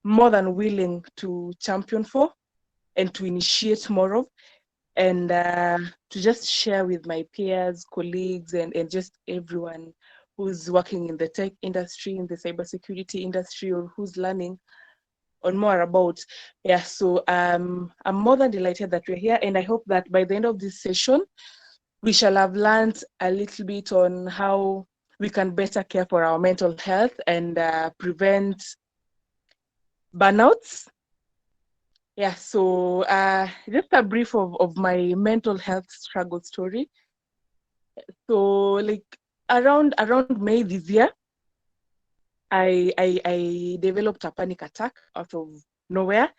more than willing to champion for and to initiate more of, and to just share with my peers, colleagues, and just everyone who's working in the tech industry, in the cybersecurity industry, or who's learning on more about. Yeah, so I'm more than delighted that we're here, and I hope that by the end of this session, we shall have learned a little bit on how we can better care for our mental health and prevent burnouts. Yeah, so just a brief of my mental health struggle story. So like around May this year, I developed a panic attack out of nowhere.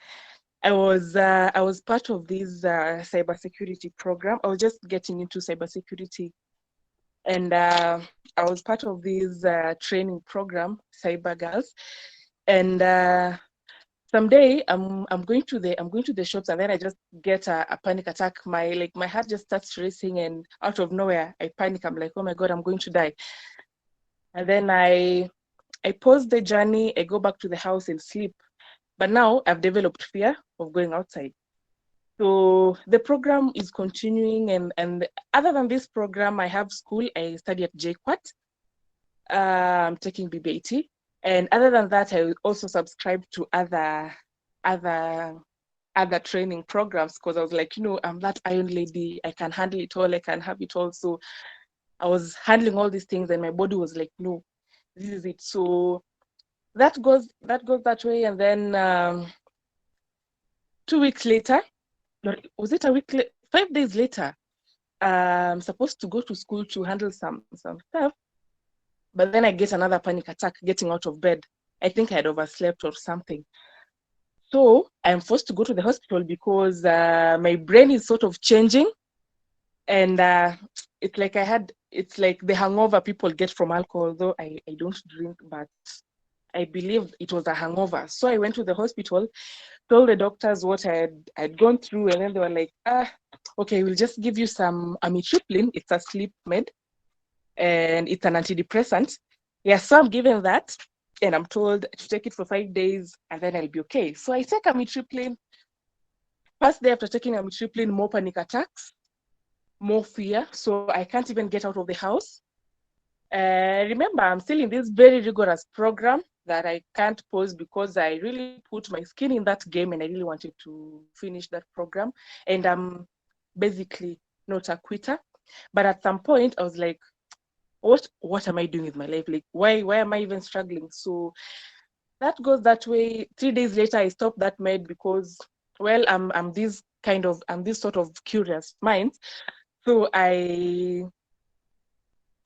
I was part of this cybersecurity program. I was just getting into cybersecurity, and I was part of this training program, Cyber Girls. And someday I'm going to the shops, and then I just get a panic attack. My heart just starts racing, and out of nowhere I panic. I'm like, oh my god, I'm going to die. And then I pause the journey. I go back to the house and sleep. But now I've developed fear of going outside. So the program is continuing, and other than this program, I have school. I study at JQuat. I'm taking BBAT, and other than that, I also subscribe to other other training programs, because I was like, I'm that iron lady. I can handle it all. I can have it all. So I was handling all these things, and my body was like, no, this is it. So that goes that way, and then 2 weeks later, was it a week? 5 days later, I'm supposed to go to school to handle some stuff, but then I get another panic attack getting out of bed. I think I had overslept or something. So I'm forced to go to the hospital because my brain is sort of changing, and it's like the hangover people get from alcohol, though I don't drink, but I believe it was a hangover. So I went to the hospital, told the doctors what I'd gone through, and then they were like, okay, we'll just give you some amitriptyline. It's a sleep med, and it's an antidepressant. Yeah, so I'm given that, and I'm told to take it for 5 days, and then I'll be okay. So I take amitriptyline. First day after taking amitriptyline, more panic attacks, more fear. So I can't even get out of the house. Remember, I'm still in this very rigorous program that I can't pause because I really put my skin in that game, and I really wanted to finish that program. And I'm basically not a quitter. But at some point, I was like, what am I doing with my life? Like, why am I even struggling? So that goes that way. 3 days later, I stopped that med because, well, I'm this sort of curious mind. So I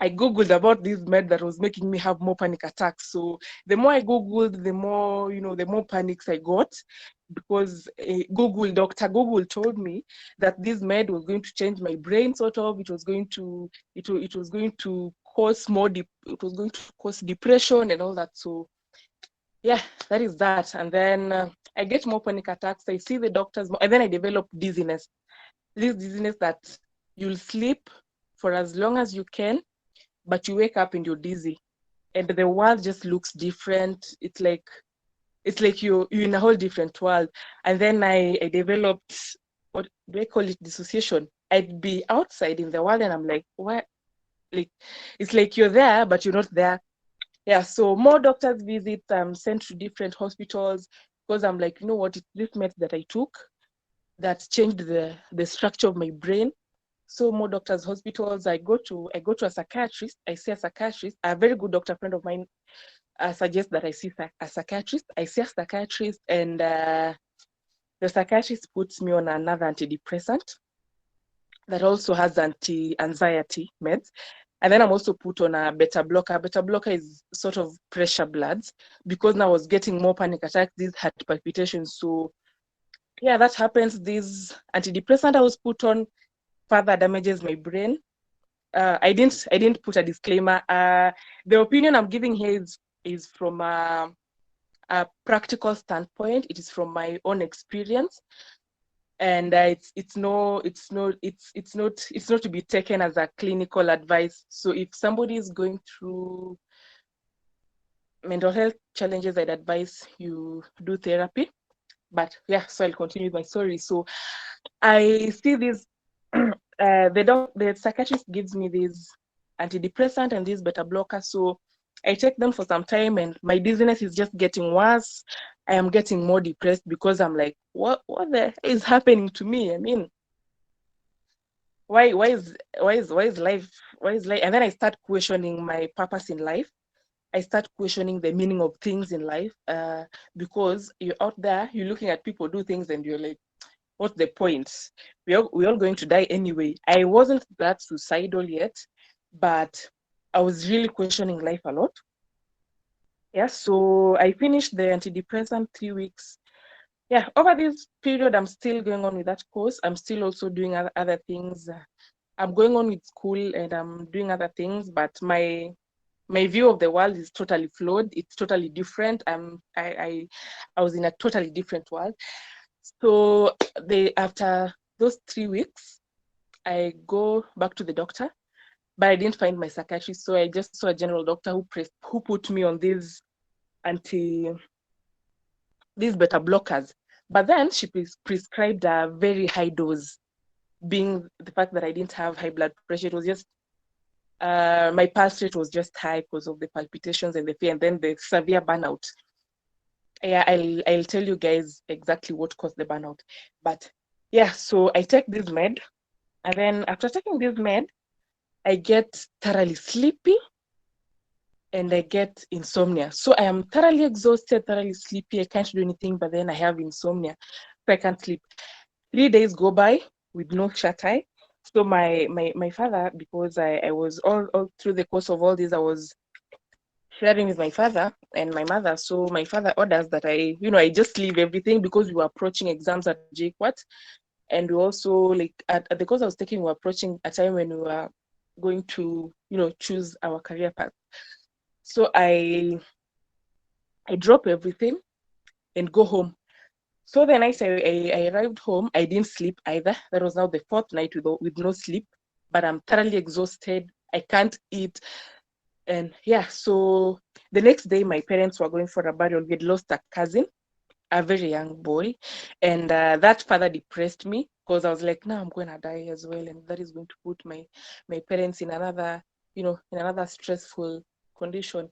googled about this med that was making me have more panic attacks. So the more I googled, the more panics I got, because Dr. Google told me that this med was going to change my brain. Sort of, it was going to cause it was going to cause depression and all that. So yeah, that is that. And then I get more panic attacks. I see the doctors more, and then I develop dizziness. This dizziness that you'll sleep for as long as you can, but you wake up and you're dizzy, and the world just looks different. It's like you're in a whole different world. And then I developed, what do I call it, dissociation. I'd be outside in the world, and I'm like, what? Like, it's like you're there but you're not there. Yeah, so more doctors visits. I'm sent to different hospitals because I'm like, you know what, it's this meds that I took that changed the structure of my brain. So more doctors, hospitals. I go to a psychiatrist. I see a psychiatrist. A very good doctor friend of mine suggests that I see a psychiatrist. I see a psychiatrist, and the psychiatrist puts me on another antidepressant that also has anti-anxiety meds. And then I'm also put on a beta blocker. Beta blocker is sort of pressure bloods, because now I was getting more panic attacks, these heart palpitations. So yeah, that happens. This antidepressant I was put on further damages my brain. I didn't put a disclaimer. The opinion I'm giving here is from a practical standpoint. It is from my own experience, and it's not to be taken as a clinical advice. So if somebody is going through mental health challenges, I'd advise you do therapy. But yeah, so I'll continue with my story. So I see this, the psychiatrist gives me this antidepressant and this beta blocker. So I take them for some time, and my dizziness is just getting worse. I am getting more depressed because I'm like, what the is happening to me? I mean, why is life, and then I start questioning my purpose in life. I start questioning the meaning of things in life, because you're out there, you're looking at people do things, and you're like, what's the point? We're all going to die anyway. I wasn't that suicidal yet, but I was really questioning life a lot. Yeah, so I finished the antidepressant 3 weeks. Yeah, over this period, I'm still going on with that course. I'm still also doing other things. I'm going on with school and I'm doing other things, but my view of the world is totally flawed. It's totally different. I was in a totally different world. So after those 3 weeks, I go back to the doctor, but I didn't find my psychiatrist. So I just saw a general doctor who put me on these beta blockers. But then she prescribed a very high dose, being the fact that I didn't have high blood pressure. It was just my pulse rate was just high because of the palpitations and the fear, and then the severe burnout. Yeah, I'll tell you guys exactly what caused the burnout. But yeah, so I take this med, and then after taking this med, I get thoroughly sleepy and I get insomnia. So I am thoroughly exhausted, thoroughly sleepy. I can't do anything, but then I have insomnia, so I can't sleep. 3 days go by with no shut eye. So my father, because I was all through the course of all this, I was sharing with my father and my mother. So my father orders that I just leave everything because we were approaching exams at JQuat. And we also, like, at the course I was taking, we were approaching a time when we were going to, choose our career path. So I drop everything and go home. So the night I arrived home, I didn't sleep either. That was now the fourth night with no sleep, but I'm thoroughly exhausted. I can't eat. And yeah, so the next day, my parents were going for a burial. We had lost a cousin, a very young boy. And that further depressed me because I was like, no, I'm going to die as well. And that is going to put my parents in another stressful condition.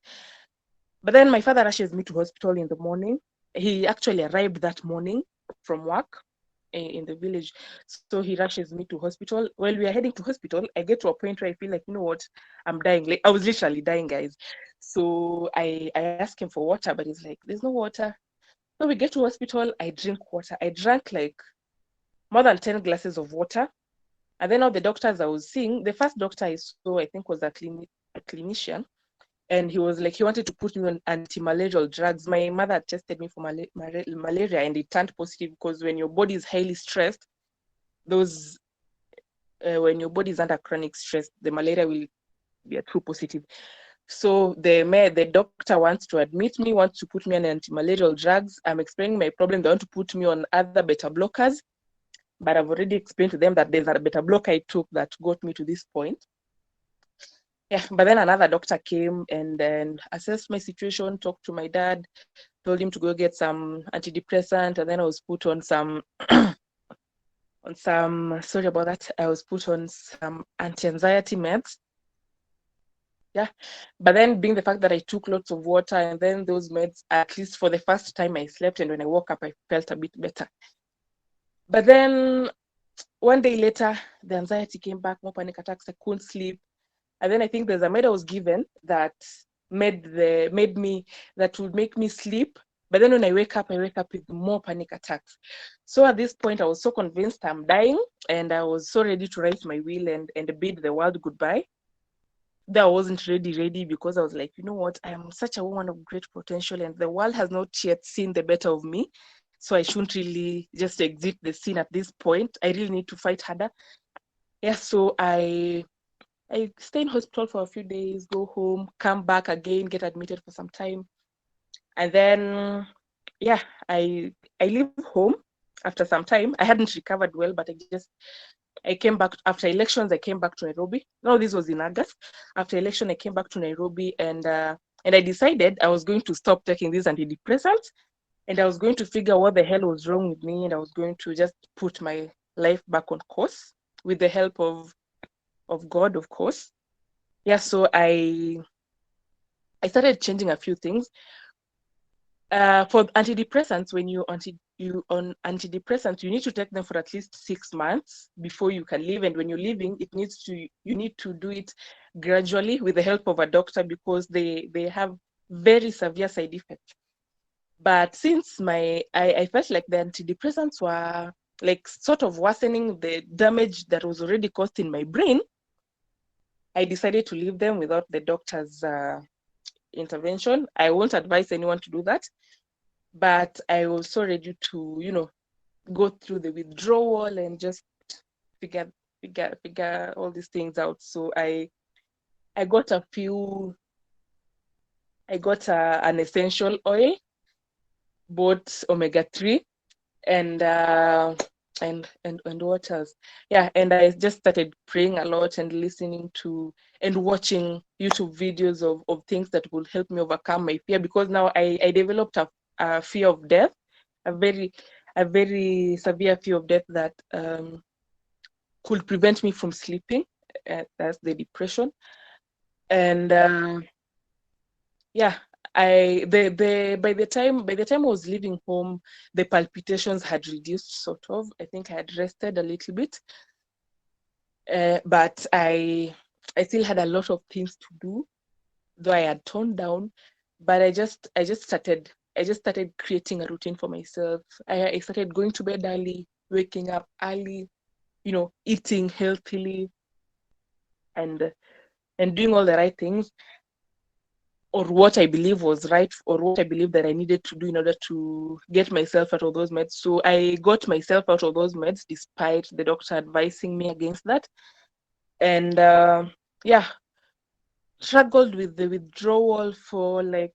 But then my father rushes me to hospital in the morning. He actually arrived that morning from work in the village. So he rushes me to hospital. While we are heading to hospital, I get to a point where I feel like, you know what, I'm dying. Like, I was literally dying, guys. So I ask him for water, but he's like, there's no water. So we get to hospital, I drink water. I drank like more than 10 glasses of water. And then all the doctors I was seeing, the first doctor I saw, I think, was a clinician. And he was like, he wanted to put me on anti-malarial drugs. My mother tested me for malaria, and it turned positive because when your body is highly stressed, when your body is under chronic stress, the malaria will be a true positive. So the doctor wants to admit me, wants to put me on anti-malarial drugs. I'm explaining my problem. They want to put me on other beta blockers, but I've already explained to them that there's a beta blocker I took that got me to this point. Yeah, but then another doctor came and then assessed my situation, talked to my dad, told him to go get some antidepressant, and then I was put on some sorry about that, I was put on some anti-anxiety meds. Yeah, but then being the fact that I took lots of water and then those meds, at least for the first time I slept, and when I woke up I felt a bit better. But then one day later, the anxiety came back, more panic attacks, I couldn't sleep. And then I think there's a med I was given that that would make me sleep. But then when I wake up with more panic attacks. So at this point, I was so convinced I'm dying, and I was so ready to write my will and bid the world goodbye. That I wasn't ready because I was like, you know what? I am such a woman of great potential, and the world has not yet seen the better of me. So I shouldn't really just exit the scene at this point. I really need to fight harder. Yeah, so I stay in hospital for a few days, go home, come back again, get admitted for some time. And then, yeah, I leave home after some time. I hadn't recovered well, but I came back after elections. I came back to Nairobi. No, this was in August. After election, I came back to Nairobi, and And I decided I was going to stop taking these antidepressants, and I was going to figure what the hell was wrong with me, and I was going to just put my life back on course with the help of God, of course. Yeah, so I started changing a few things. For antidepressants, when you on antidepressants, you need to take them for at least 6 months before you can leave. And when you're leaving, you need to do it gradually with the help of a doctor, because they have very severe side effects. But since I felt like the antidepressants were like sort of worsening the damage that was already caused in my brain, I decided to leave them without the doctor's intervention. I won't advise anyone to do that, but I was so ready to, go through the withdrawal and just figure all these things out. So I got an essential oil, bought omega-3, and what else? Yeah, and I just started praying a lot and listening to and watching YouTube videos of things that will help me overcome my fear, because now I developed a fear of death, a very severe fear of death that could prevent me from sleeping. That's the depression. And yeah, by the time I was leaving home, the palpitations had reduced sort of. I think I had rested a little bit, but I still had a lot of things to do, though I had toned down. But I just started creating a routine for myself. I started going to bed early, waking up early, eating healthily, and doing all the right things, or what I believe was right, or what I believe that I needed to do in order to get myself out of those meds. So I got myself out of those meds despite the doctor advising me against that. And yeah, struggled with the withdrawal for like,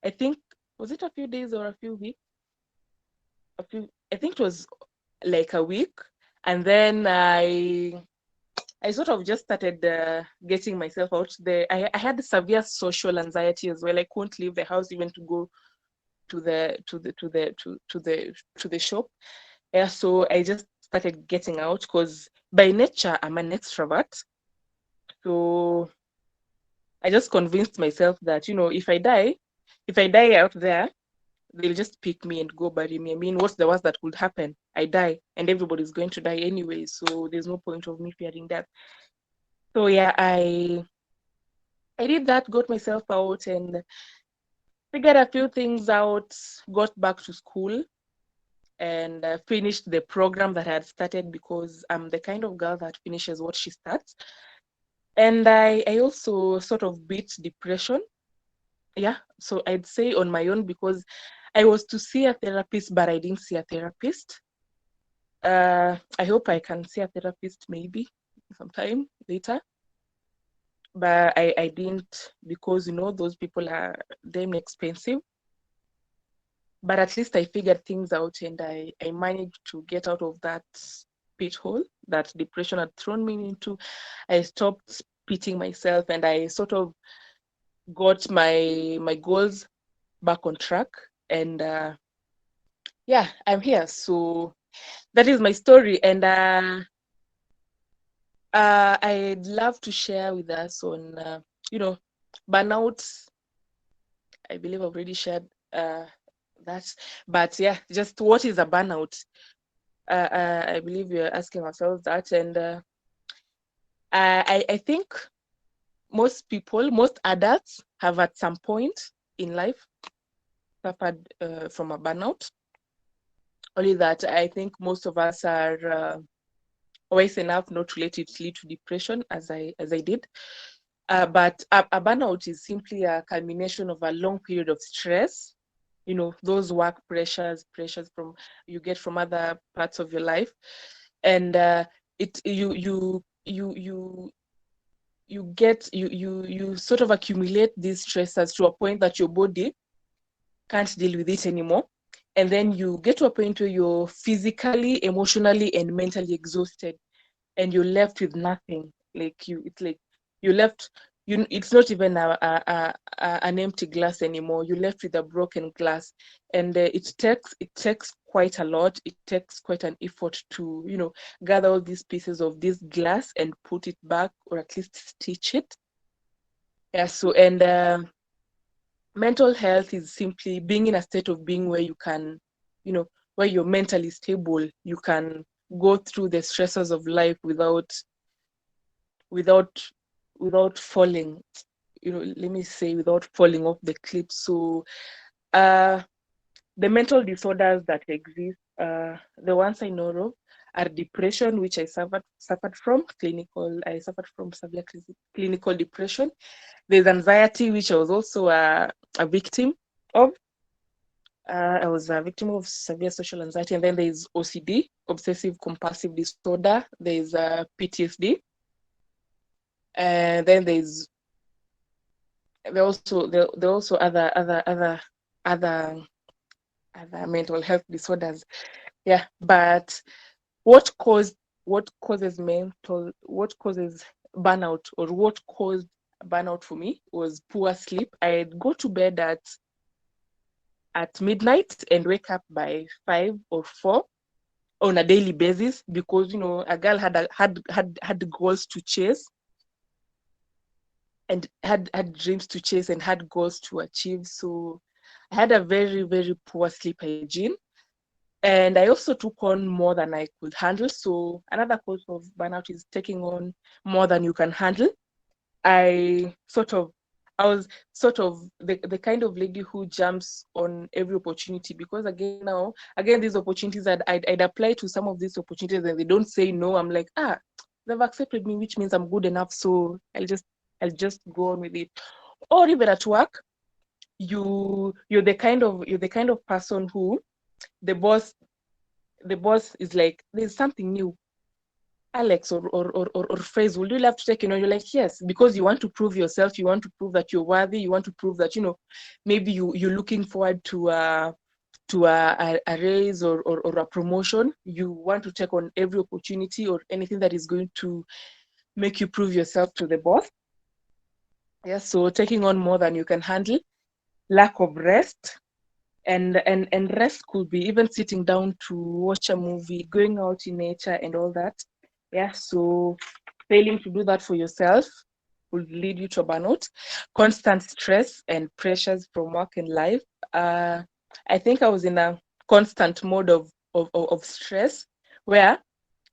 I think, was it a few days or a few weeks? I think it was like a week. And then I sort of just started getting myself out there. I had severe social anxiety as well. I couldn't leave the house even to go to the shop. Yeah, so I just started getting out, because by nature I'm an extrovert. So I just convinced myself that, if I die out there, they'll just pick me and go bury me. I mean, what's the worst that could happen? I die, and everybody's going to die anyway, so there's no point of me fearing that. So yeah, I did that, got myself out, and figured a few things out, got back to school, and finished the program that I had started, because I'm the kind of girl that finishes what she starts. And I also sort of beat depression. Yeah, so I'd say on my own, because I was to see a therapist, but I didn't see a therapist. I hope I can see a therapist maybe sometime later, but I didn't, because those people are damn expensive. But at least I figured things out, and I managed to get out of that pit hole that depression had thrown me into. I stopped pitying myself, and I sort of got my goals back on track. And yeah, I'm here. So that is my story, and I'd love to share with us on burnout. I believe I've already shared that, but yeah, just what is a burnout? I believe we're asking ourselves that, and I think most adults have at some point in life suffered from a burnout. Only that I think most of us are wise enough not to let it lead to depression, as I did. But a burnout is simply a culmination of a long period of stress. Those work pressures from you get from other parts of your life, and you sort of accumulate these stressors to a point that your body can't deal with it anymore. And then you get to a point where you're physically, emotionally, and mentally exhausted, and you're left with nothing. It's like you're left it's not even an empty glass anymore. You're left with a broken glass, and it takes quite a lot. It takes quite an effort to gather all these pieces of this glass and put it back, or at least stitch it. Yeah. So, and mental health is simply being in a state of being where you can, where you're mentally stable. You can go through the stresses of life without without falling, let me say, without falling off the cliff. So uh the mental disorders that exist, the ones I know of, are depression, which I suffered from clinical. I suffered from severe clinical depression. There's anxiety, which I was also a victim of. I was a victim of severe social anxiety. And then there's OCD, obsessive compulsive disorder. There's PTSD. And then there are also other mental health disorders. Yeah. But what caused what causes burnout, or what caused burnout for me, was poor sleep. I'd go to bed at midnight and wake up by 5 or 4 on a daily basis, because a girl had goals to chase, and had dreams to chase, and had goals to achieve. So I had a very, very poor sleep hygiene. And I also took on more than I could handle. So another cause of burnout is taking on more than you can handle. I sort of I was sort of the kind of lady who jumps on every opportunity, because again these opportunities, I'd apply to some of these opportunities and they don't say no. I'm like, they've accepted me, which means I'm good enough. So I'll just go on with it. Or even at work, you're the kind of person who the boss the boss is like, there's something new, Alex or Faisal, would you love to take? You're like, yes, because you want to prove yourself, you want to prove that you're worthy, you want to prove that, maybe you're looking forward to a raise, or a promotion. You want to take on every opportunity or anything that is going to make you prove yourself to the boss. Yeah, so taking on more than you can handle, lack of rest, and rest could be even sitting down to watch a movie, going out in nature, and all that. Yeah, so failing to do that for yourself will lead you to burnout. Constant stress and pressures from work and life. I think I was in a constant mode of stress, where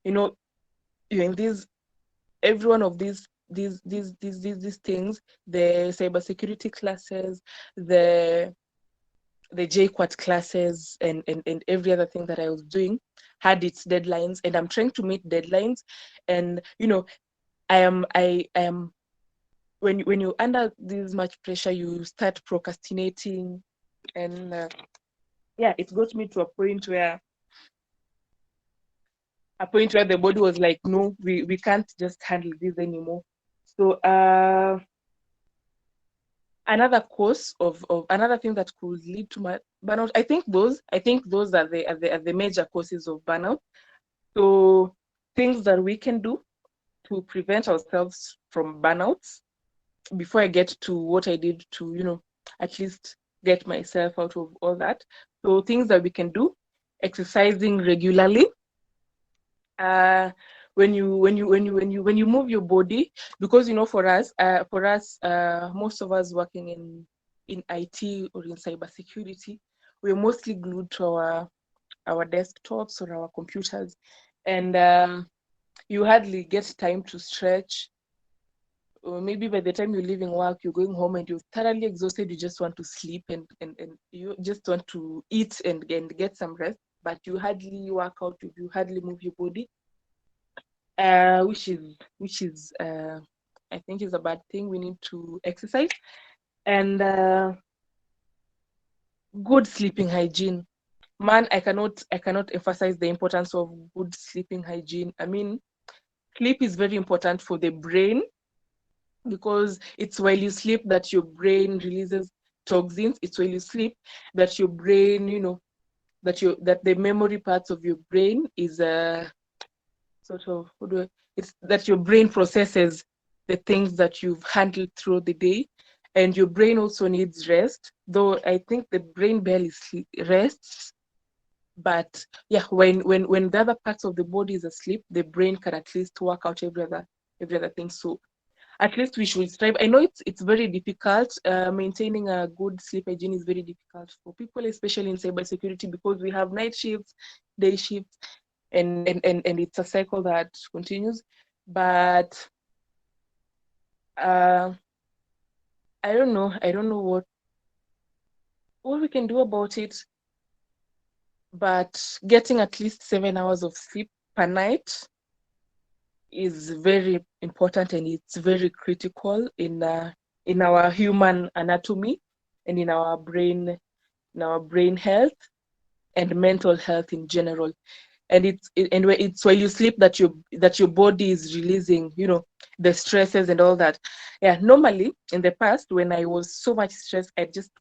you know you're in these every one of these things, the cybersecurity classes, the JQuat classes, and every other thing that I was doing had its deadlines, and I'm trying to meet deadlines. And I am when you under this much pressure, you start procrastinating. And yeah, it got me to a point where the body was like, no, we can't just handle this anymore. So another thing that could lead to my burnout, I think those are the major causes of burnout. So things that we can do to prevent ourselves from burnouts, before I get to what I did to, at least get myself out of all that. So things that we can do: exercising regularly. Uh, when you move your body, because for us, most of us working in IT or in cybersecurity, we're mostly glued to our desktops or our computers, and you hardly get time to stretch. Or maybe by the time you're leaving work, you're going home and you're thoroughly exhausted. You just want to sleep, and you just want to eat and get some rest. But you hardly work out, you hardly move your body, which is I think is a bad thing. We need to exercise. And good sleeping hygiene. Man, I cannot emphasize the importance of good sleeping hygiene. I mean, sleep is very important for the brain, because it's while you sleep that your brain releases toxins. It's while you sleep that your brain, that the memory parts of your brain is sort of, it's that your brain processes the things that you've handled through the day. And your brain also needs rest, though I think the brain barely rests. But yeah, when the other parts of the body is asleep, the brain can at least work out every other thing. So at least we should strive. I know it's very difficult. Maintaining a good sleep hygiene is very difficult for people, especially in cybersecurity, because we have night shifts, day shifts, and it's a cycle that continues. But uh, I don't know what we can do about it. But getting at least 7 hours of sleep per night is very important, and it's very critical in our human anatomy and in our brain health and mental health in general. And it's while you sleep that your body is releasing, the stresses and all that. Yeah, normally in the past, when I was so much stressed, I'd just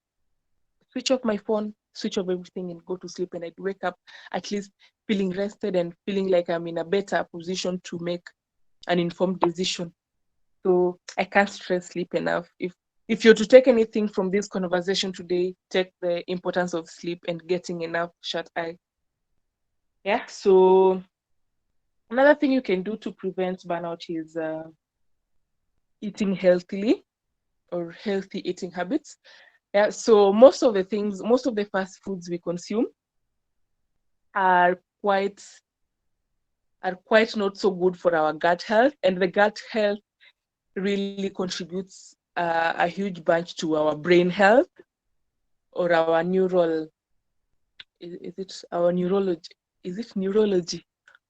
switch off my phone, switch off everything, and go to sleep, and I'd wake up at least feeling rested and feeling like I'm in a better position to make an informed decision. So I can't stress sleep enough. If you're to take anything from this conversation today, take the importance of sleep and getting enough shut eye. Yeah. So another thing you can do to prevent burnout is eating healthily, or healthy eating habits. Yeah. So most of the fast foods we consume are quite quite not so good for our gut health, and the gut health really contributes a huge bunch to our brain health, or our neural, is it our neurology,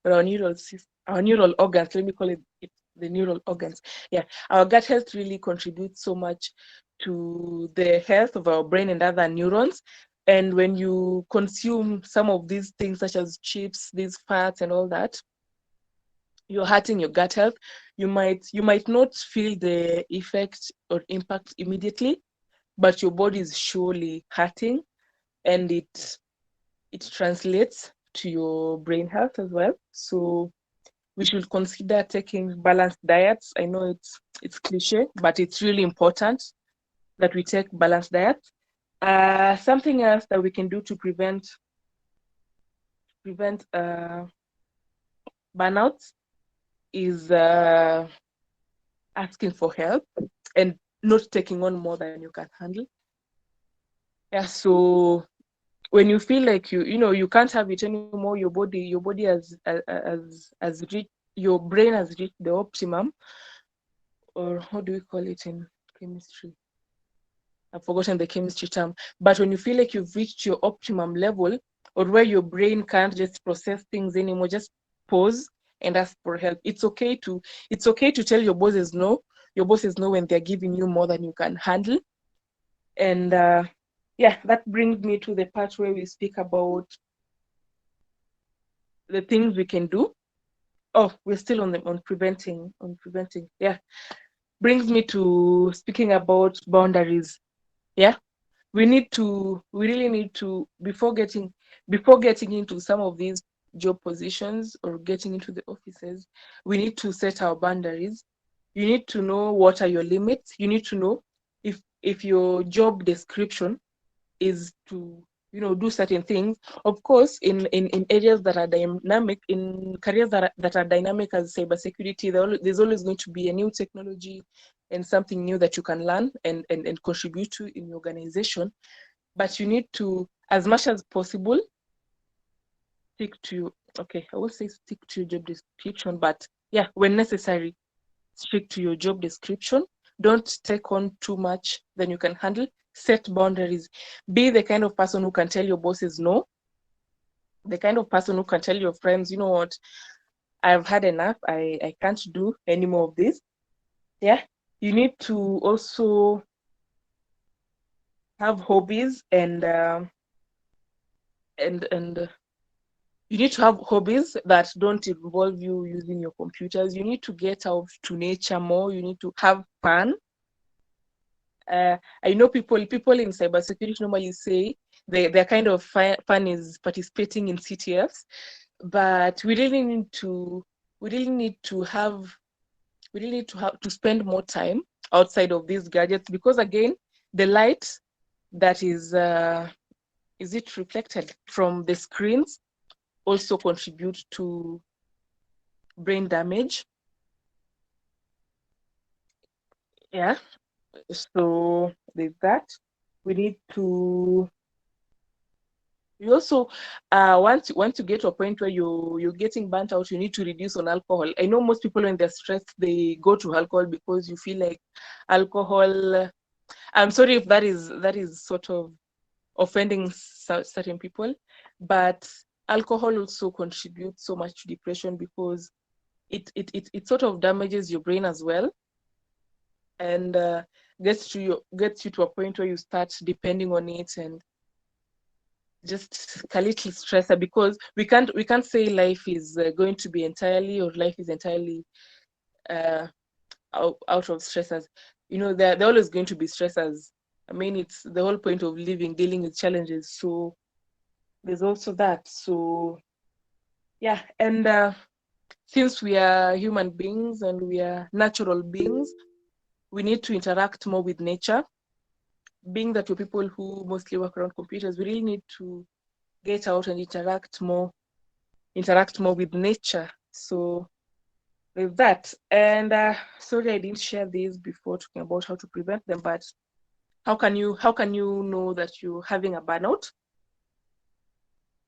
or our neural organs. Let me call it the neural organs. Yeah, our gut health really contributes so much to the health of our brain and other neurons. And when you consume some of these things, such as chips, these fats and all that, you're hurting your gut health. You might not feel the effect or impact immediately, but your body is surely hurting, and it translates to your brain health as well. So we should consider taking balanced diets. I know it's cliche, but it's really important that we take balanced diets. Something else that we can do to prevent burnout is asking for help and not taking on more than you can handle. Yeah, so when you feel like you can't have it anymore, your body has reached, your brain has reached the optimum, or how do we call it in chemistry? I've forgotten the chemistry term. But when you feel like you've reached your optimum level, or where your brain can't just process things anymore, just pause and ask for help. It's okay to tell your bosses no. Your bosses know when they're giving you more than you can handle. And yeah, that brings me to the part where we speak about the things we can do. Oh, we're still on preventing. Yeah, brings me to speaking about boundaries. Yeah, we really need to, before getting into some of these job positions or getting into the offices, we need to set our boundaries. You need to know what are your limits. You need to know if your job description is to do certain things. Of course, in areas that are dynamic, in careers that are dynamic as cybersecurity, there's always going to be a new technology and something new that you can learn and contribute to in your organization. But you need to, as much as possible, stick to okay, I won't say stick to your job description, but yeah, when necessary, stick to your job description. Don't take on too much than you can handle. Set boundaries. Be the kind of person who can tell your bosses no. The kind of person who can tell your friends, you know what, I've had enough. I can't do any more of this. Yeah. You need to also have hobbies and you need to have hobbies that don't involve you using your computers. You need to get out to nature more. You need to have fun. I know people in cybersecurity normally say their kind of fun is participating in CTFs, but we really need to have we really need to have to spend more time outside of these gadgets, because again, the light that is it reflected from the screens also contribute to brain damage. Yeah. So there's that. We need to, you also once you get to a point where you're getting burnt out, you need to reduce on alcohol. I know most people when they're stressed, they go to alcohol because you feel like alcohol, I'm sorry if that is sort of offending certain people, but alcohol also contributes so much to depression because it sort of damages your brain as well, and gets you to a point where you start depending on it, and just a little stressor, because we can't say life is going to be entirely, or life is entirely uh, out of stressors. They're always going to be stressors. I mean, it's the whole point of living, dealing with challenges. So there's also that. So yeah, and since we are human beings and we are natural beings, we need to interact more with nature. Being that we're people who mostly work around computers, we really need to get out and interact more with nature. So with that, and sorry I didn't share this before talking about how to prevent them, but how can you know that you're having a burnout?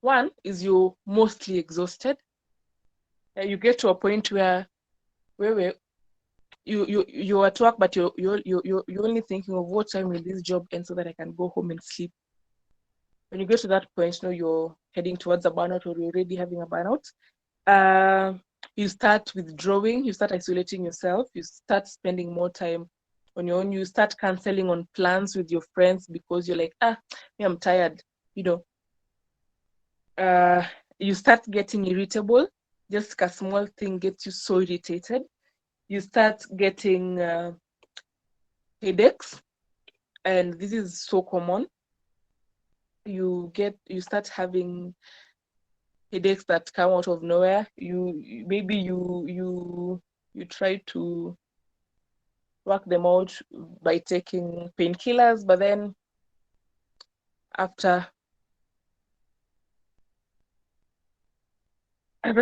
One is you're mostly exhausted. You get to a point where you're at work, but you're only thinking of what time will this job end so that I can go home and sleep. When you get to that point, you're heading towards a burnout, or you're already having a burnout. uh, you start withdrawing, you start isolating yourself, you start spending more time on your own, you start canceling on plans with your friends because you're like, me, I'm tired. You know, you start getting irritable. Just a small thing gets you so irritated. You start getting headaches, and this is so common. You start having headaches that come out of nowhere. You try to work them out by taking painkillers, but then after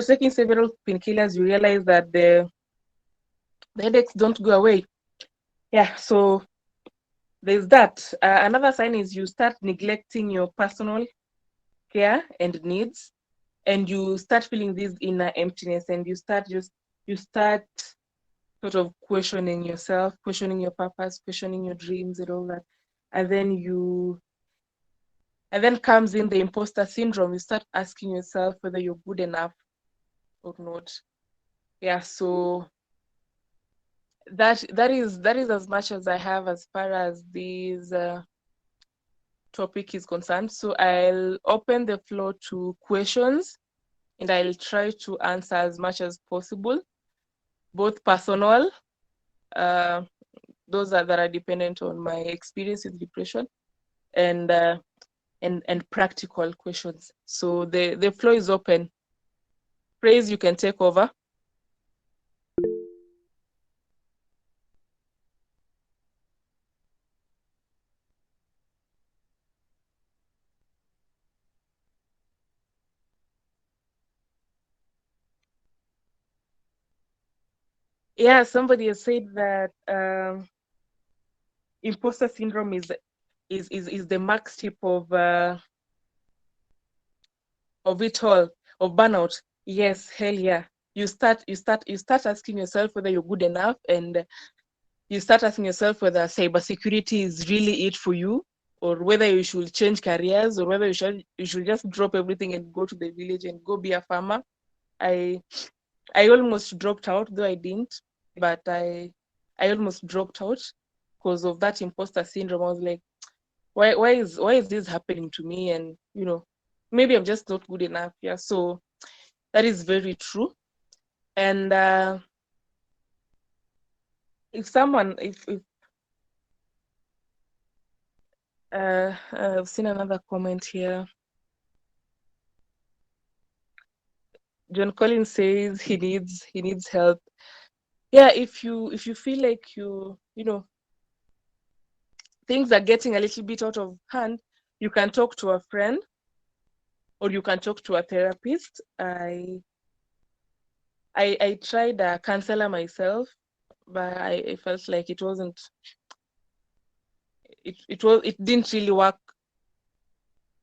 taking several painkillers, you realize that the headaches don't go away. Yeah, so there's that. Another sign is you start neglecting your personal care and needs, and you start feeling this inner emptiness, and you start sort of questioning yourself, questioning your purpose, questioning your dreams and all that. And then comes in the imposter syndrome. You start asking yourself whether you're good enough or not. Yeah, so that is as much as I have as far as this topic is concerned. So I'll open the floor to questions, and I'll try to answer as much as possible, both personal, uh, that are dependent on my experience with depression, and and practical questions. So the floor is open. Praise, you can take over. Yeah, somebody has said that imposter syndrome is the max tip of it all, of burnout. Yes, hell yeah. You start asking yourself whether you're good enough, and you start asking yourself whether cybersecurity is really it for you, or whether you should change careers, or whether you should just drop everything and go to the village and go be a farmer. I I almost dropped out, though I didn't, but I almost dropped out because of that imposter syndrome. I was like, why is this happening to me? And maybe I'm just not good enough. Yeah, so that is very true. And if I've seen another comment here. John Collins says he needs help. yeah, if you feel like you know things are getting a little bit out of hand, you can talk to a friend or you can talk to a therapist. I tried a counselor myself, but I felt like it wasn't it didn't really work.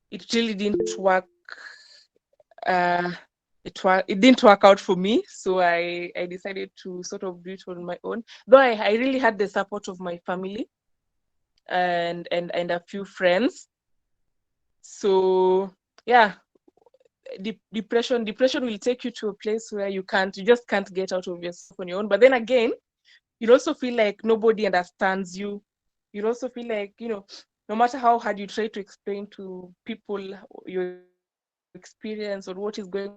It really didn't work. Uh, it didn't work out for me, so I decided to sort of do it on my own. Though I really had the support of my family and a few friends. So yeah, depression will take you to a place where you just can't get out of yourself on your own. But then again, you'll also feel like nobody understands you. You'll also feel like, no matter how hard you try to explain to people your experience or what is going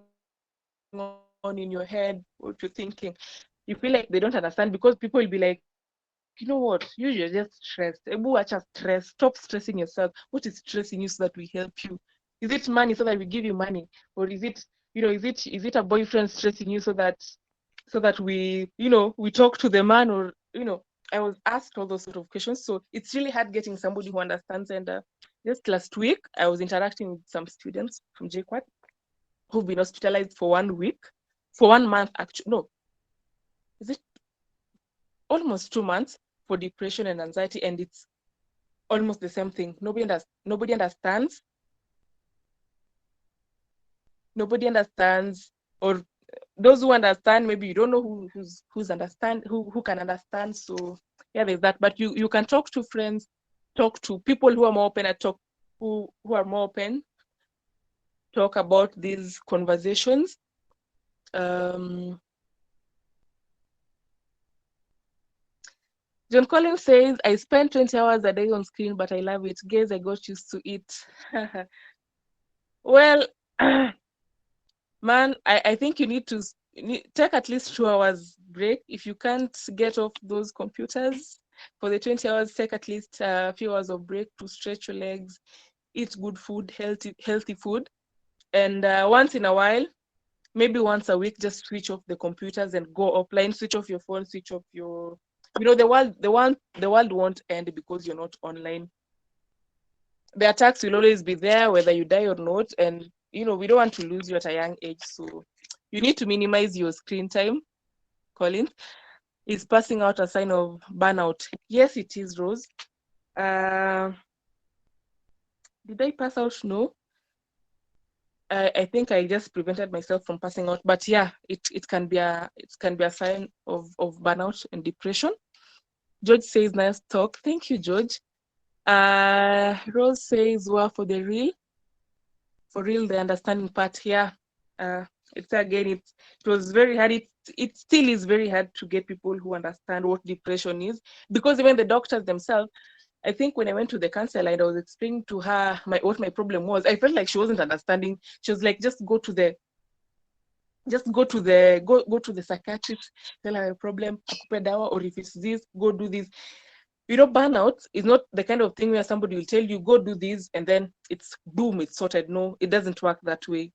on in your head, what you're thinking, you feel like they don't understand because people will be like, you know what, you're just stressed. Ebu acha stress. Stop stressing yourself. What is stressing you so that we help you? Is it money so that we give you money? Or is it a boyfriend stressing you so that we talk to the man? Or I was asked all those sort of questions. So it's really hard getting somebody who understands. And just last week, I was interacting with some students from JQuat who've been hospitalized for 1 week, for 1 month, actually. No, is it almost 2 months for depression and anxiety? And it's almost the same thing. Nobody understands. Nobody understands. Or those who understand, maybe you don't know who can understand. So yeah, there's that. But you can talk to friends, talk to people who are more open, and who are more open, talk about these conversations. John Collins says, I spend 20 hours a day on screen, but I love it. Guess I got used to it. Well, man, I think you need to take at least 2 hours break. If you can't get off those computers for the 20 hours, take at least a few hours of break to stretch your legs, eat good food, healthy food. And once in a while, maybe once a week, just switch off the computers and go offline, switch off your phone, switch off your, the world won't end because you're not online. The attacks will always be there, whether you die or not. And, we don't want to lose you at a young age. So you need to minimize your screen time. Collins, is passing out a sign of burnout? Yes, it is, Rose. Did I pass out? No. I think I just prevented myself from passing out. But yeah, it can be a sign of burnout and depression. George says, nice talk. Thank you, George. Rose says, well, for real, the understanding part here. It was very hard. It still is very hard to get people who understand what depression is, because even the doctors themselves, I think when I went to the counselor and I was explaining to her what my problem was, I felt like she wasn't understanding. She was like, just go to the psychiatrist, tell her a problem, akupe dawa, or if it's this, go do this. Burnout is not the kind of thing where somebody will tell you, go do this, and then it's boom, it's sorted. No, it doesn't work that way.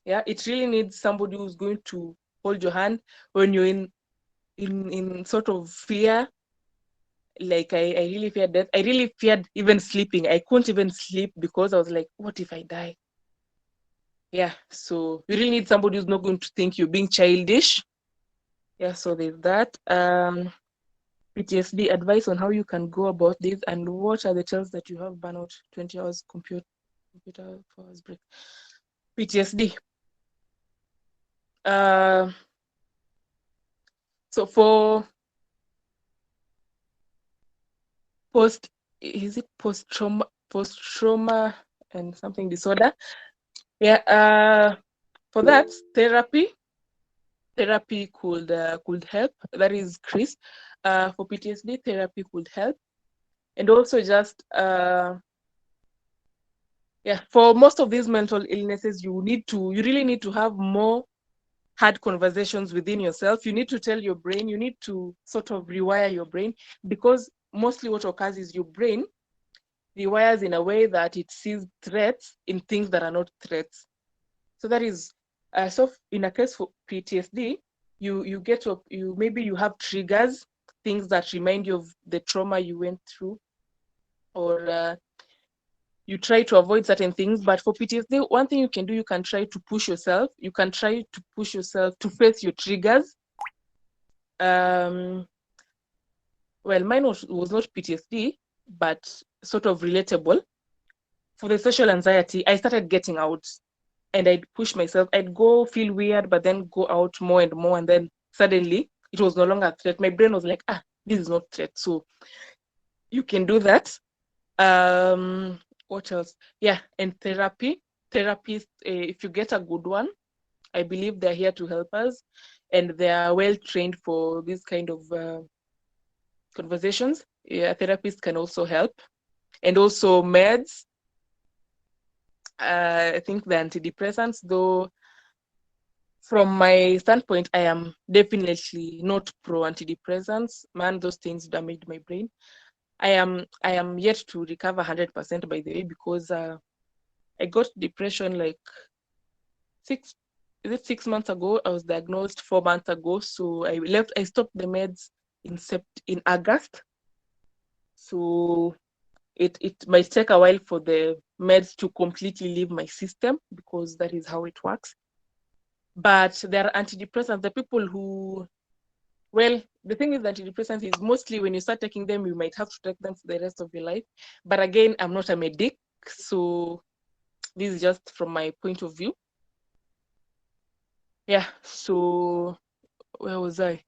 Yeah, it really needs somebody who's going to hold your hand when you're in sort of fear. Like I really feared death. I really feared even sleeping. I couldn't even sleep because I was like, what if I die? Yeah, so you really need somebody who's not going to think you're being childish. Yeah, so there's that. PTSD advice on how you can go about this, and what are the tells that you have burnout. 20 hours computer 4 hours break. PTSD. So for post trauma and something disorder? Yeah, for that, therapy could help. That is Chris. For PTSD, therapy could help. And also just for most of these mental illnesses, you really need to have more hard conversations within yourself. You need to tell your brain, you need to sort of rewire your brain, because mostly what occurs is your brain rewires in a way that it sees threats in things that are not threats. So that is, so in a case for PTSD, you get to, you maybe you have triggers, things that remind you of the trauma you went through, or you try to avoid certain things. But for PTSD, one thing you can do, you can try to push yourself. You can try to push yourself to face your triggers. Well, mine was not PTSD, but sort of relatable. For the social anxiety, I started getting out, and I'd push myself. I'd go feel weird, but then go out more and more. And then suddenly it was no longer a threat. My brain was like, this is not a threat. So you can do that. What else? Yeah, and therapy. Therapists, if you get a good one, I believe they're here to help us, and they are well trained for this kind of conversations. Yeah, therapists can also help, and also meds. I think the antidepressants, though, from my standpoint, I am definitely not pro antidepressants. Man, those things damaged my brain. I am yet to recover 100%, by the way, because I got depression like 6 months ago. I was diagnosed 4 months ago. So I stopped the meds in August. So it might take a while for the meds to completely leave my system, because that is how it works. But there are antidepressants, the people who, well, the thing with antidepressants is mostly when you start taking them, you might have to take them for the rest of your life. But again, I'm not a medic, so this is just from my point of view. Yeah, so where was I?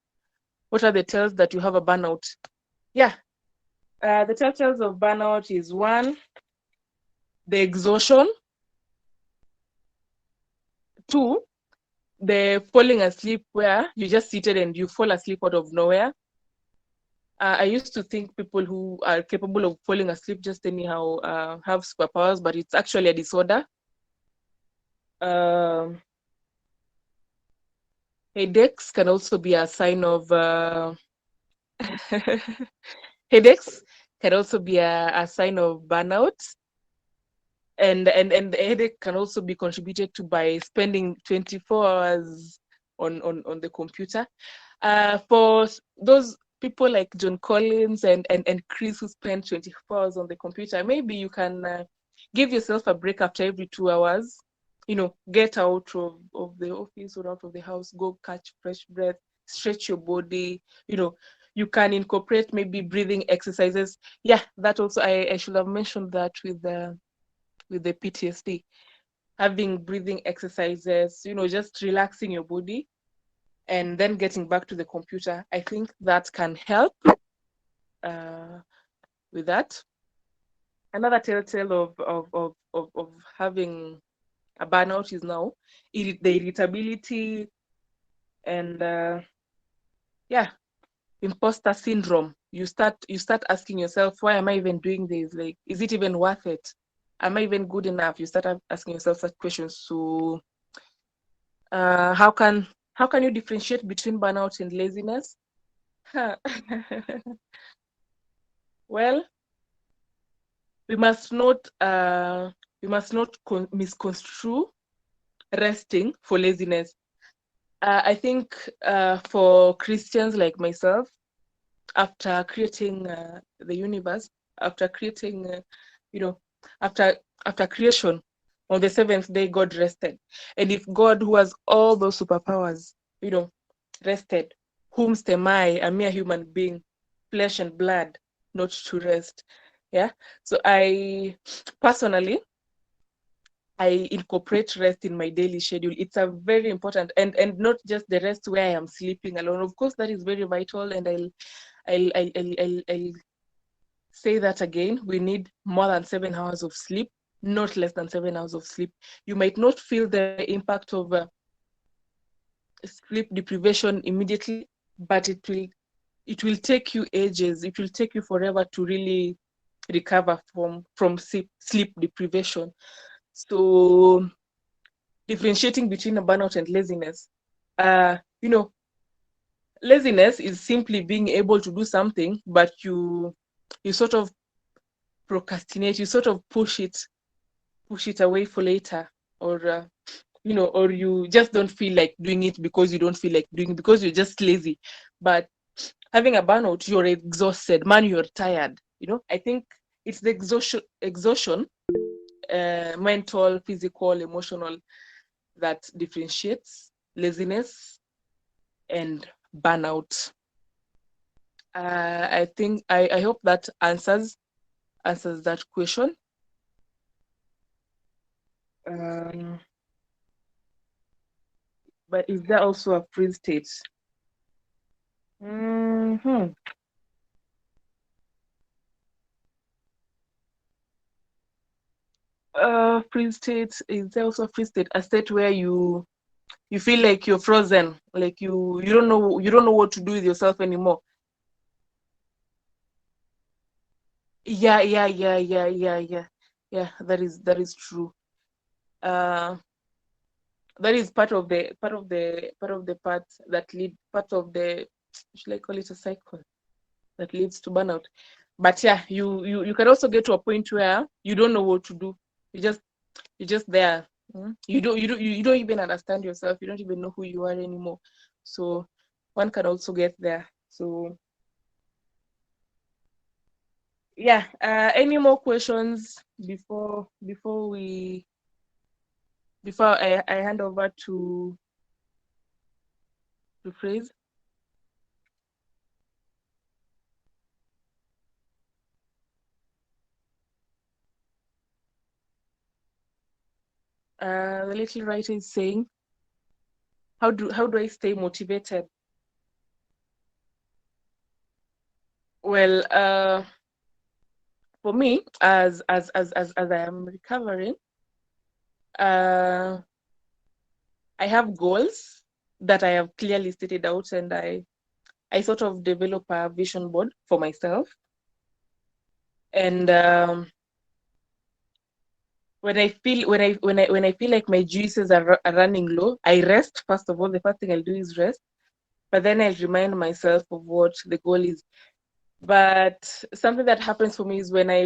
What are the tells that you have a burnout? Yeah, the telltales of burnout is, one, the exhaustion. Two, the falling asleep, where you just seated and you fall asleep out of nowhere. I used to think people who are capable of falling asleep just anyhow have superpowers, but it's actually a disorder. Headaches can also be a sign of headaches can also be a sign of burnout. And the headache can also be contributed to by spending 24 hours on the computer. For those people like John Collins and Chris, who spend 24 hours on the computer, maybe you can give yourself a break after every 2 hours. Get out of the office or out of the house, go catch fresh breath, stretch your body. You can incorporate maybe breathing exercises. Yeah, that also, I should have mentioned that with the PTSD, having breathing exercises, just relaxing your body and then getting back to the computer. I think that can help with that. Another telltale of having a burnout is now the irritability and imposter syndrome. You start asking yourself, why am I even doing this? Like, is it even worth it? Am I even good enough? You start asking yourself such questions. So how can you differentiate between burnout and laziness? Well, we must not misconstrue resting for laziness. I think for Christians like myself, after creating the universe, after creating, after creation, on the seventh day, God rested. And if God, who has all those superpowers, rested, whomst am I, a mere human being, flesh and blood, not to rest? Yeah. So I personally, I incorporate rest in my daily schedule. It's a very important, and not just the rest where I am sleeping alone. Of course, that is very vital, and I'll say that again. We need more than 7 hours of sleep, not less than 7 hours of sleep. You might not feel the impact of sleep deprivation immediately, but it will take you ages. It will take you forever to really recover from sleep deprivation. So differentiating between a burnout and laziness. Laziness is simply being able to do something, but you sort of procrastinate, you sort of push it away for later, or or you just don't feel like doing it because you don't feel like doing it because you're just lazy. But having a burnout, you're exhausted, man, you're tired. I think it's the exhaustion, mental, physical, emotional, that differentiates laziness and burnout. I think I hope that answers that question. Um, but is there also a freeze state? Hmm. Freeze state, is there also a freeze state? A state where you feel like you're frozen, like you don't know what to do with yourself anymore. Yeah. Yeah, that is true. Uh, that is part that lead part of the should I call it a cycle that leads to burnout. But yeah, you can also get to a point where you don't know what to do. You just you're just there. You don't even understand yourself. You don't even know who you are anymore. So one can also get there. So yeah. Any more questions before I hand over to Phrase? The little writer is saying, how do I stay motivated? Well, for me, as I am recovering, uh, I have goals that I have clearly stated out, and I sort of develop a vision board for myself. And when I feel like my juices are running low, I rest. First of all, the first thing I'll do is rest. But then I'll remind myself of what the goal is. But something that happens for me is when I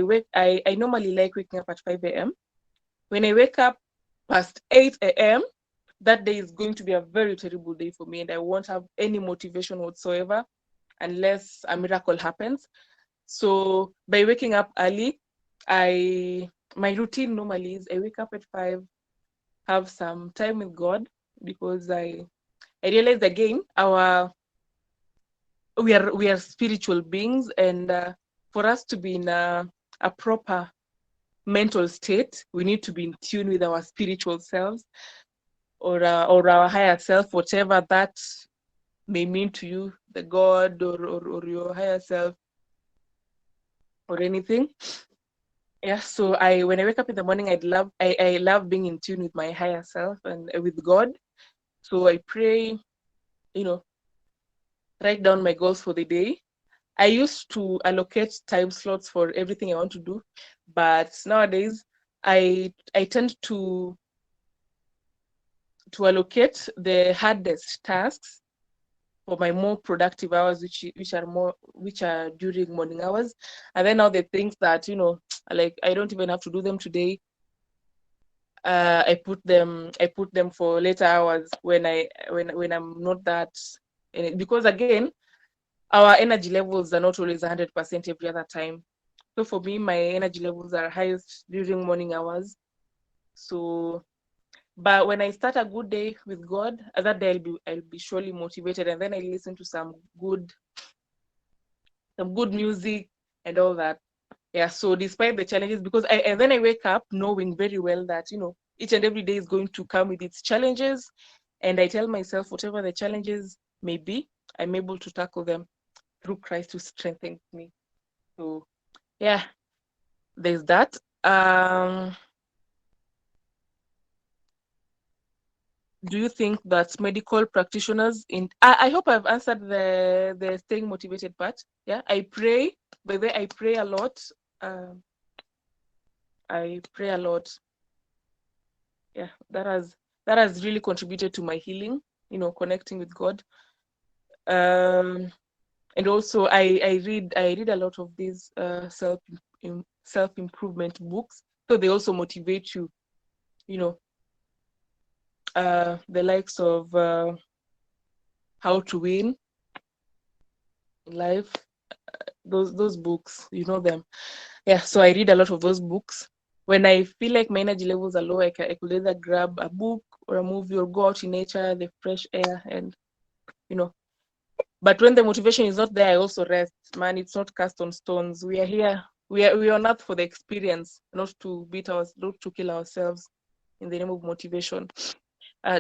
normally like waking up at 5 a.m. When I wake up past 8 a.m., that day is going to be a very terrible day for me, and I won't have any motivation whatsoever unless a miracle happens. So by waking up early, I my routine normally is I wake up at 5, have some time with God, because I realize again we are spiritual beings, and for us to be in a proper mental state, we need to be in tune with our spiritual selves, or our higher self, whatever that may mean to you, the God, or your higher self, or anything. Yeah, so when I wake up in the morning, I love being in tune with my higher self and with God. So I pray, you know, write down my goals for the day. I used to allocate time slots for everything I want to do, but nowadays I tend to allocate the hardest tasks for my more productive hours, which are during morning hours. And then now the things that like I don't even have to do them today, I put them for later hours when I'm not that in it. Because again, our energy levels are not always 100% every other time. So for me, my energy levels are highest during morning hours. So, but when I start a good day with God, that day I'll be surely motivated, and then I listen to some good music and all that. Yeah. So despite the challenges, because and then I wake up knowing very well that each and every day is going to come with its challenges, and I tell myself whatever the challenges may be, I'm able to tackle them through Christ who strengthens me. So yeah, there's that. Do you think that medical practitioners I hope I've answered the staying motivated part. Yeah, I pray. By the way, I pray a lot. Um, I pray a lot. Yeah, that has really contributed to my healing. Connecting with God. Um, and also I read a lot of these self improvement books. So they also motivate you. You know, the likes of How to Win in Life. Those books, you know them. Yeah, so I read a lot of those books. When I feel like my energy levels are low, I could either grab a book or a movie or go out in nature, the fresh air, and you know. But when the motivation is not there, I also rest. Man, it's not cast on stones. We are here. We are on earth for the experience, not to not to kill ourselves in the name of motivation.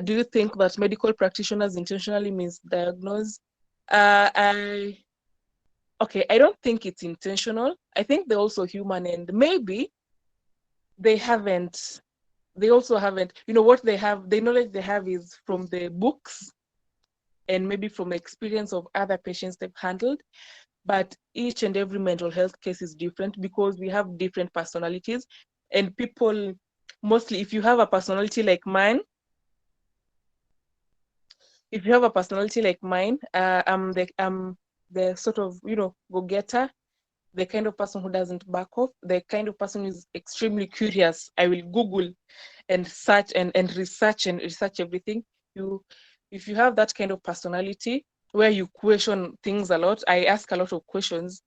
Do you think that medical practitioners intentionally misdiagnose? I Okay, I don't think it's intentional. I think they're also human, and maybe they haven't. They also haven't. What they have, the knowledge they have is from the books and maybe from the experience of other patients they've handled. But each and every mental health case is different because we have different personalities, and people mostly, if you have a personality like mine, I'm the sort of go-getter, the kind of person who doesn't back off, the kind of person who is extremely curious. I will Google and search and research everything. You, if you have that kind of personality where you question things a lot, I ask a lot of questions.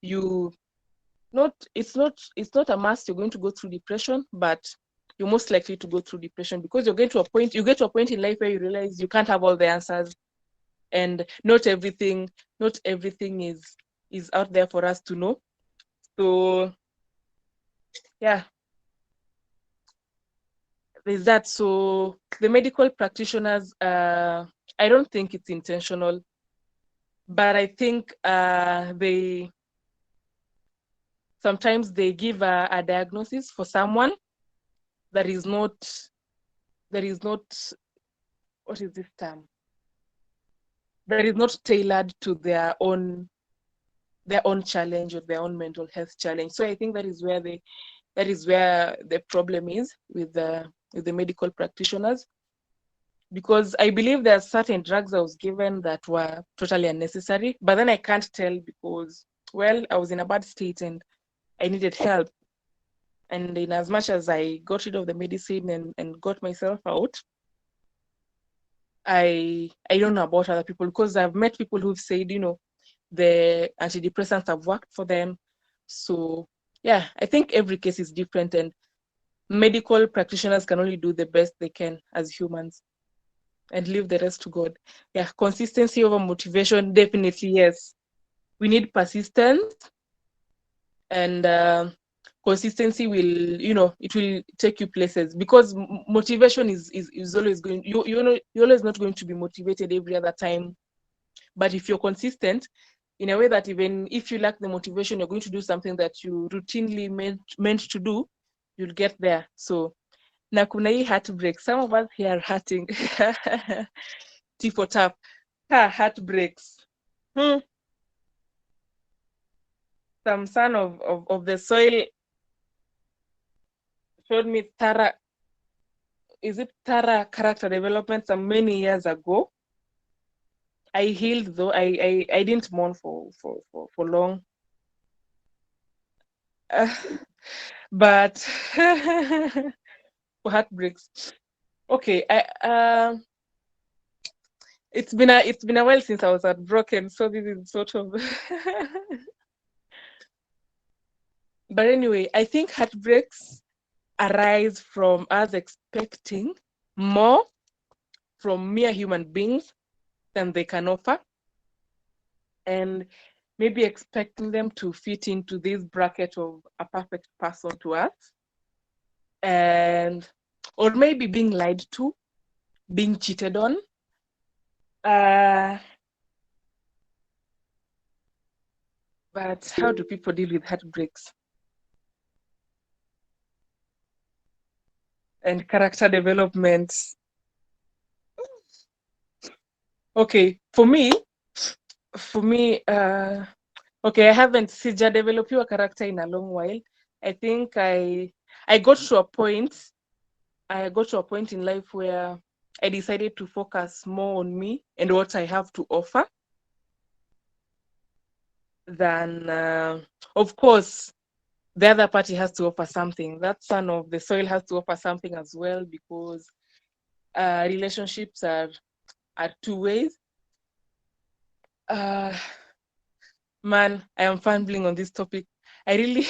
You not it's not a must you're going to go through depression, but you're most likely to go through depression because you get to a point in life where you realize you can't have all the answers, and not everything is out there for us to know. So yeah, there's that. So the medical practitioners, I don't think it's intentional, but I think they sometimes they give a diagnosis for someone that is not what is this term, that is not tailored to their own challenge or their own mental health challenge. So I think that is where the problem is with the medical practitioners, because I believe there are certain drugs I was given that were totally unnecessary, but then I can't tell because, well, I was in a bad state and I needed help. And in as much as I got rid of the medicine and got myself out, I don't know about other people, because I've met people who've said, the antidepressants have worked for them. So yeah, I think every case is different, and medical practitioners can only do the best they can as humans and leave the rest to God. Yeah, consistency over motivation, definitely yes. We need persistence, and consistency will, it will take you places, because motivation is always going. You're always not going to be motivated every other time. But if you're consistent in a way that even if you lack the motivation, you're going to do something that you routinely meant to do, you'll get there. So na kuna hii heartbreak. Some of us here are hurting. T for tap. Heartbreaks. Some son of the soil showed me Tara character development some many years ago. I healed though. I didn't mourn for long. But for heartbreaks. Okay, it's been a while since I was heartbroken, so this is sort of but anyway, I think heartbreaks arise from us expecting more from mere human beings than they can offer, and maybe expecting them to fit into this bracket of a perfect person to us, and or maybe being lied to, being cheated on. But how do people deal with heartbreaks and character development? Okay, for me, okay, I haven't CJ developed your character in a long while. I think I got to a point. I got to a point in life where I decided to focus more on me and what I have to offer than, of course, the other party has to offer something. That son of the soil has to offer something as well, because relationships are two ways. Man, I am fumbling on this topic. I really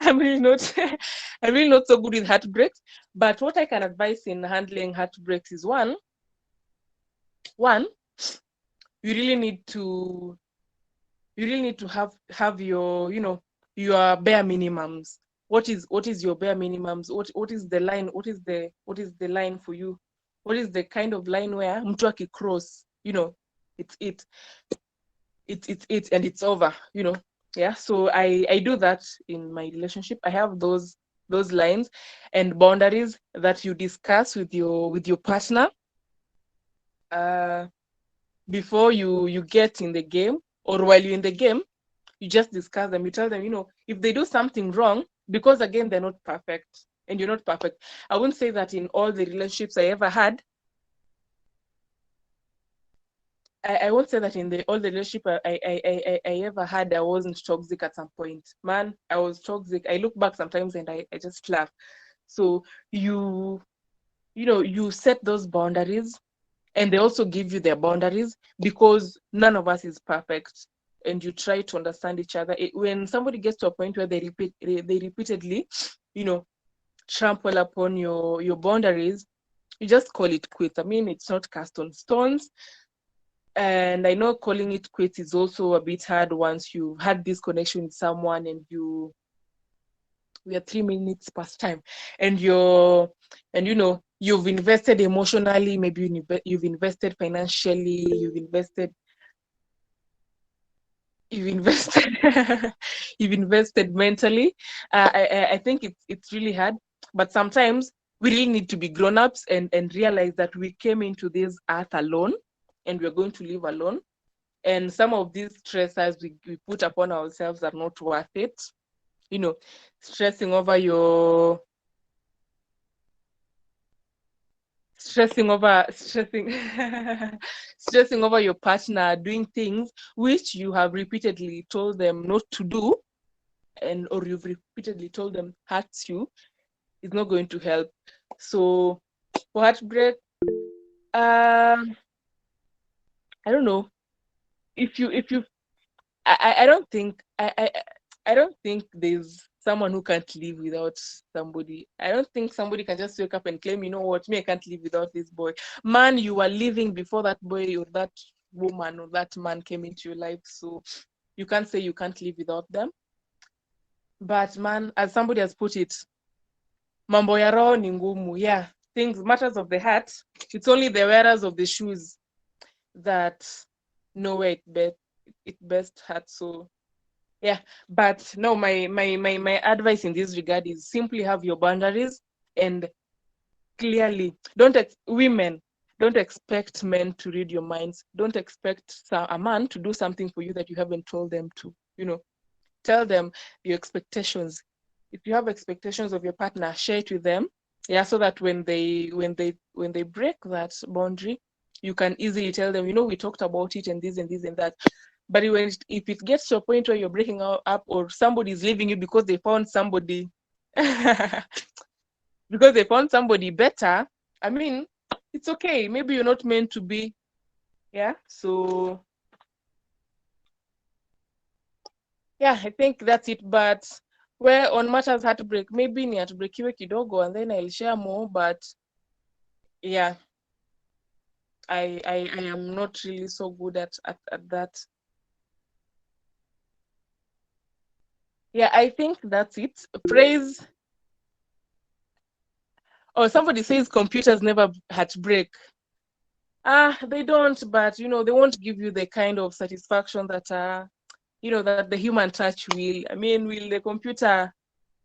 I'm really not I'm really not so good with heartbreaks. But what I can advise in handling heartbreaks is one, you really need to have your, your bare minimums. What is your bare minimums? What is the line? What is the line for you? What is the kind of line where mtu akicross, it's it and it's over, yeah. So I do that in my relationship. I have those lines and boundaries that you discuss with your partner uh before you get in the game, or while you're in the game. You just discuss them. You tell them, if they do something wrong, because again, they're not perfect and you're not perfect. I wouldn't say that in all the relationships I ever had. I won't say that in all the relationship I ever had, I wasn't toxic at some point. Man, I was toxic. I look back sometimes and I just laugh. So you set those boundaries, and they also give you their boundaries, because none of us is perfect, and you try to understand each other. When somebody gets to a point where they repeatedly, you know trample upon your boundaries, you just call it quits. I mean, it's not cast on stones. And I know calling it quits is also a bit hard once you've had this connection with someone, and we are 3 minutes past time, and you've invested emotionally, maybe you've invested financially, you've invested you've invested mentally. I think it's really hard, but sometimes we really need to be grown-ups and realize that we came into this earth alone, and we're going to live alone, and some of these stressors we put upon ourselves are not worth it. you know stressing over your stressing over stressing stressing over your partner doing things which you have repeatedly told them not to do, and or you've repeatedly told them hurts you, is not going to help. So for heartbreak, um I don't know. If you I don't think I don't think there's someone who can't live without somebody. I don't think somebody can just wake up and claim, you know what, me, I can't live without this boy. Man, you were living before that boy or that woman or that man came into your life. So you can't say you can't live without them. But man, as somebody has put it, mambo ya roho ni ngumu. Yeah, things, matters of the heart. It's only the wearers of the shoes that know where it best hurts. So yeah, but no, my advice in this regard is simply have your boundaries, and clearly women, don't expect men to read your minds. Don't expect a man to do something for you that you haven't told them to. Tell them your expectations. If you have expectations of your partner, share it with them. Yeah, so that when they break that boundary, you can easily tell them, we talked about it and this and this and that. But if it gets to a point where you're breaking up, or somebody's leaving you because they found somebody because they found somebody better, I mean, it's okay. Maybe you're not meant to be. Yeah. So yeah, I think that's it. But where on matters heartbreak, maybe ni heartbreakiwe kidogo, and then I'll share more. But yeah, I am not really so good at that. Yeah, I think that's it. Praise. Or somebody says computers never heartbreak. They don't, but they won't give you the kind of satisfaction that that the human touch will. I mean, will the computer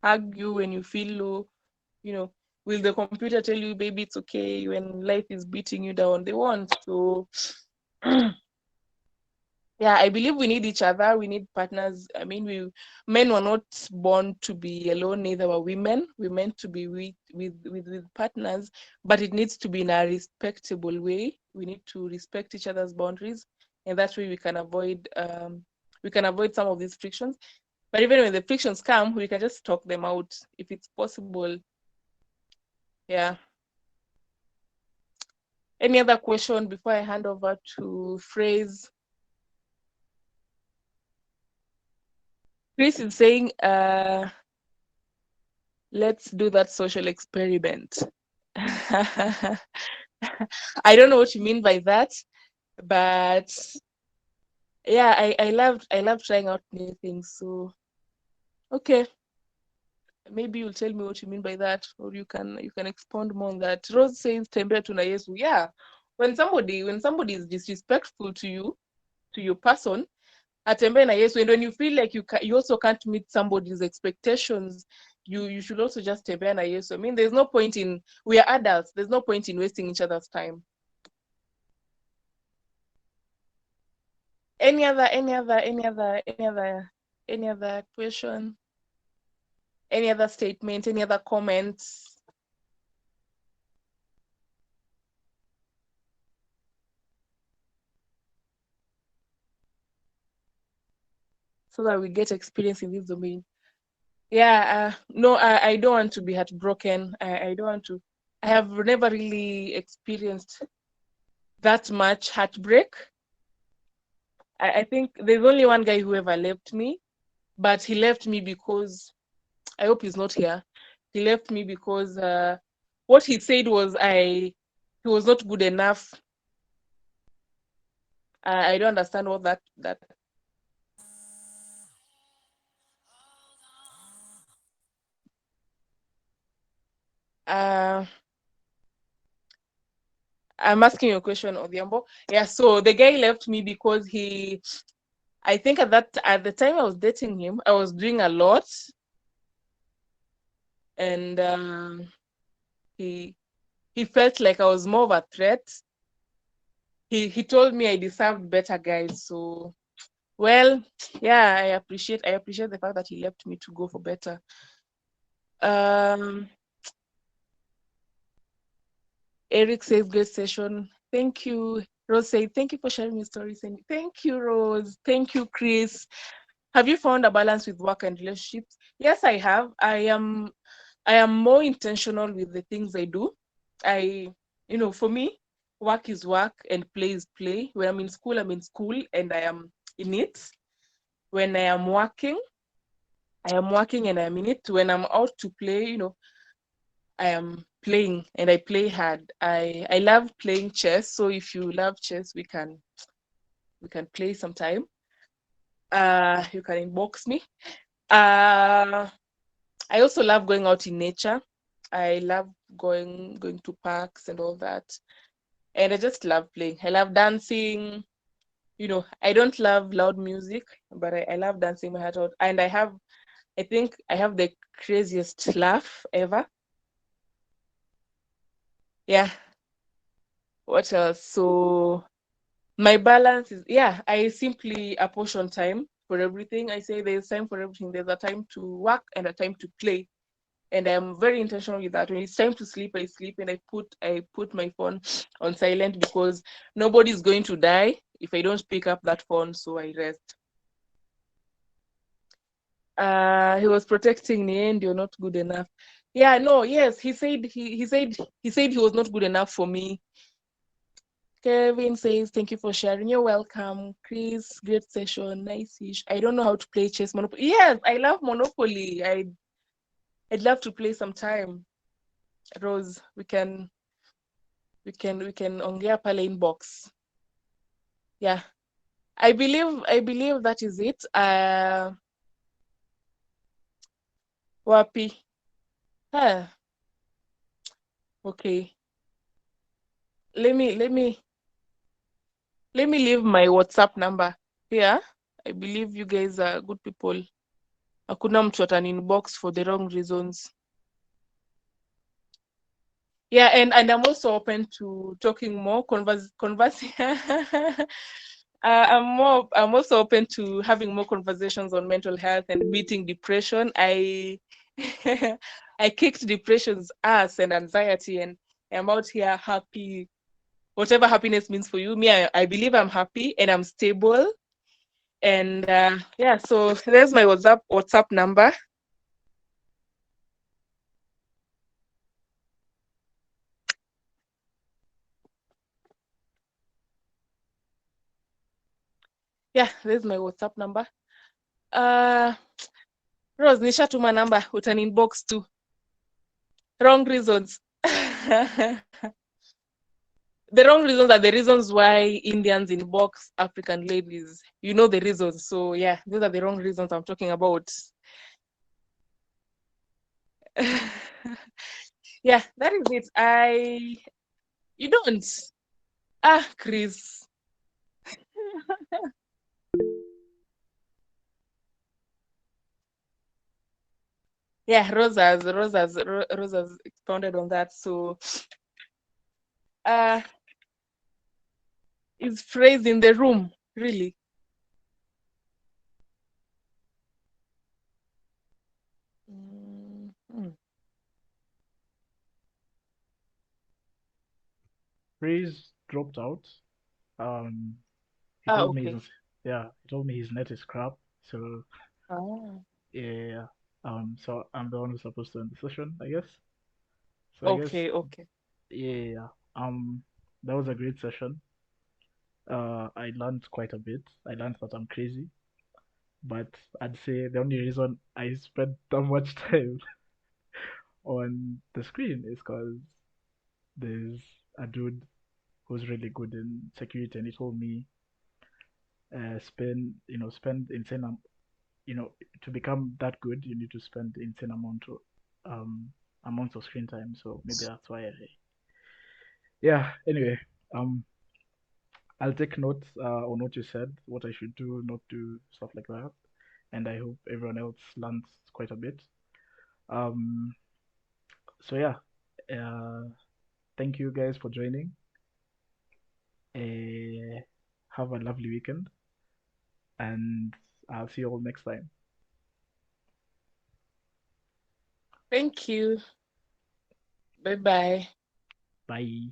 hug you when you feel low? You know, will the computer tell you, baby, it's okay when life is beating you down? They won't. So yeah, I believe we need each other. We need partners. I mean, men were not born to be alone, neither were women. We're meant to be with partners, but it needs to be in a respectable way. We need to respect each other's boundaries, and that way we can avoid some of these frictions. But even when the frictions come, we can just talk them out if it's possible. Yeah. Any other question before I hand over to Phrase? Chris is saying, let's do that social experiment. I don't know what you mean by that, but yeah, I love trying out new things. So okay, maybe you'll tell me what you mean by that, or you can expound more on that. Rose says tembea tuna Yesu. Yeah, when somebody is disrespectful to you, to your person, atembee na Yesu. And when you feel like you also can't meet somebody's expectations, you should also just tembea na Yesu. I mean, there's no point in, we are adults. There's no point in wasting each other's time. Any other question? Any other statement? Any other comments? So that we get experience in this domain. Yeah, no, I don't want to be heartbroken. I don't want to. I have never really experienced that much heartbreak. I think there's only one guy who ever left me, but he left me because, I hope he's not here. He left me because what he said was he was not good enough. I don't understand what that. Uh, I'm asking you a question, Odhiambo. Yeah, so the guy left me because I think at the time I was dating him, I was doing a lot, and he felt like I was more of a threat. He told me I deserved better guys. So, well, yeah, I appreciate the fact that he left me to go for better. Um, Eric says great session. Thank you. Rose said thank you for sharing your stories. And thank you, Rose. Thank you, Chris. Have you found a balance with work and relationships? Yes, I have. I am more intentional with the things I do. For me, work is work and play is play. When I'm in school and I am in it. When I am working and I'm in it. When I'm out to play, I am playing and I play hard. I love playing chess. So if you love chess, we can play sometime. You can inbox me. I also love going out in nature. I love going to parks and all that. And I just love playing. I love dancing. I don't love loud music, but I love dancing my heart out. And I think I have the craziest laugh ever. Yeah. What else? So my balance is, yeah, I simply apportion time for everything. I say there's time for everything. There's a time to work and a time to play. And I'm very intentional with that. When it's time to sleep, I sleep, and I put my phone on silent because nobody's going to die if I don't pick up that phone, so I rest. He was protecting me, and you're not good enough. Yeah, no, yes, he said he was not good enough for me. Kevin says, thank you for sharing. You're welcome. Chris, great session. Nice-ish. I don't know how to play chess Monopoly. Yes, I love Monopoly. I'd love to play sometime. Rose, we can ongea pale inbox. Yeah. I believe that is it. Wapi. Huh. Okay. Let me leave my WhatsApp number here. I believe you guys are good people. Hakuna mtu atani inbox for the wrong reasons. Yeah, and I'm also open to talking more, conversing. I'm also open to having more conversations on mental health and beating depression. I kicked depression's ass and anxiety, and I'm out here happy. Whatever happiness means for you, me, I believe I'm happy and I'm stable. And yeah, so there's my WhatsApp number. Yeah, there's my WhatsApp number. Uh, Rose, nishatuma number, utani-inbox too. Wrong reasons. The wrong reasons are the reasons why Indians inbox African ladies. You know the reasons. So yeah, those are the wrong reasons I'm talking about. Yeah, that is it. You don't. Ah, Chris. Yeah, Rosa's expounded on that. So uh is phrased in the room, really. Mm. Praise dropped out. Um, he Ah, told me okay. his yeah, he told me his net is crap. So Ah, yeah, so I'm the one who's supposed to end the session, I guess. So I guess okay, okay. yeah, that was a great session. I learned quite a bit. I learned that I'm crazy, but I'd say the only reason I spent that much time on the screen is because there's a dude who's really good in security, and he told me spend insane you know to become that good you need to spend insane um amounts of screen time. So maybe that's why yeah. Anyway, um I'll take notes on what you said, what I should do, not do, stuff like that, and I hope everyone else learns quite a bit. um so yeah, uh thank you guys for joining. uh, have a lovely weekend, and I'll see you all next time. Thank you. Bye bye. Bye.